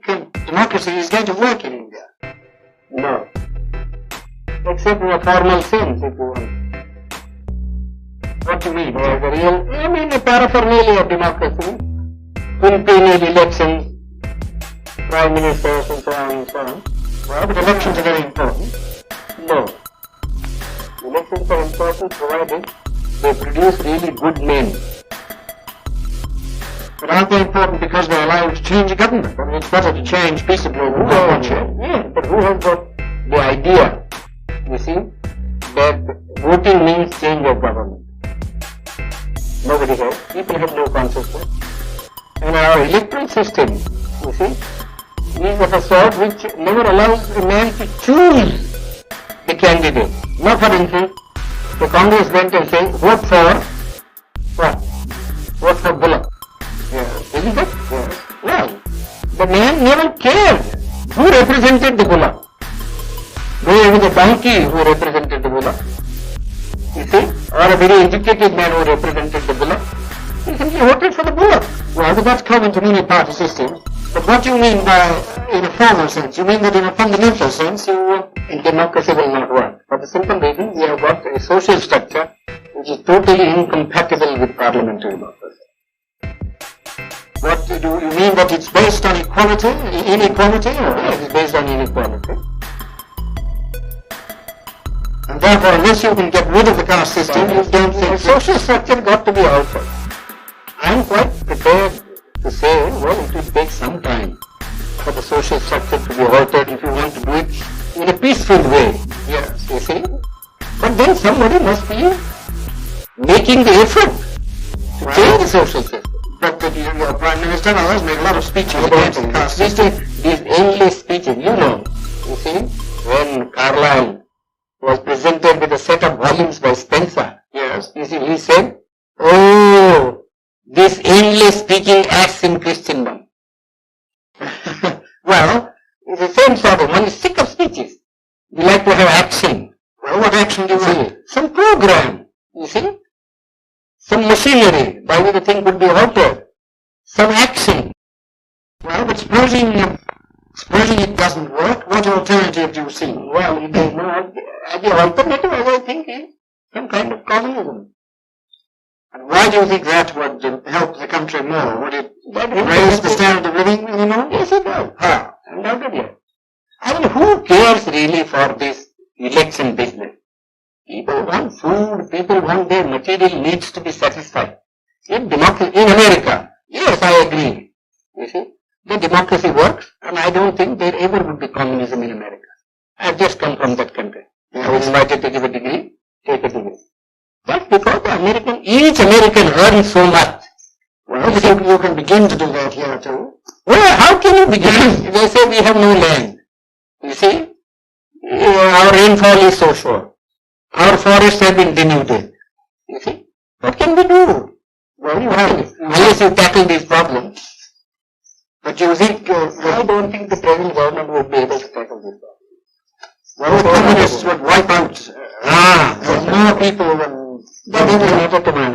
think democracy is going to work in India? No. Except in a formal sense, if you want. What do you mean? I mean, a paraphernalia of democracy, quinquennial elections, prime ministers and so on and so on. Well, but elections are very important. No. Elections are important provided they produce really good men. But aren't they important because they allow you to change a government? I mean, it's better to change peaceably than but who has got the idea, you see, that voting means change of government? Nobody has. People have no consciousness. And our electoral system, you see, is of a sort which never allows a man to choose the candidate. Now, for instance, the Congress went and said, vote for what? Vote for Bullock. Yes. Isn't it? Yes. Well, the man never cared who represented the Bullock. Though it was a donkey who represented the Bullock, you see, or a very educated man who represented the Bullock, he simply voted for the Bullock. Well, that's common to many party systems. But what you mean by, in a formal sense, you mean that in a fundamental sense, democracy will not work. For the simple reason, we have got a social structure which is totally incompatible with parliamentary democracy. What do you mean that it's based on inequality, or it is based on inequality? And therefore, unless you can get rid of the caste system, you don't think the social structure got to be altered. I'm quite prepared to say, well, it will take some time for the social structure to be altered if you want to do it in a peaceful way. Yes, you see. But then somebody must be making the effort to change the social system. But your Prime Minister and others make a lot of speeches against the caste system. These endless speeches, you see, when Carlyle was presented with a set of volumes by Spencer, yes, you see, he said, oh, this endless speaking acts in Christendom. Well, it's the same sort of, one is sick of speeches. We like to have action. Well, what action do you want? Some program, you see. Some machinery by which the thing could be altered. Some action. Well, but supposing it doesn't work, what alternative do you see? Well, the alternative, as I think, is some kind of communism. And why do you think that would help the country more? Would it raise the standard of living anymore? Yes, it will. How? Undoubtedly. I mean, who cares really for this election business? People want food, people want their material needs to be satisfied. In America, yes, I agree. You see, the democracy works, and I don't think there ever would be communism in America. I've just come from that country. I was invited to give a degree, take a degree. That's because each American earns so much. Well, you can begin to do that here too. Well, how can you begin? They say we have no land. You see, our rainfall is so short. Our forests have been denuded. You see, what can we do? Well, you have, unless you tackle these problems. But you think, I don't think the present government would be able to tackle this problem. Well, the communists would wipe out more people than that doesn't matter to my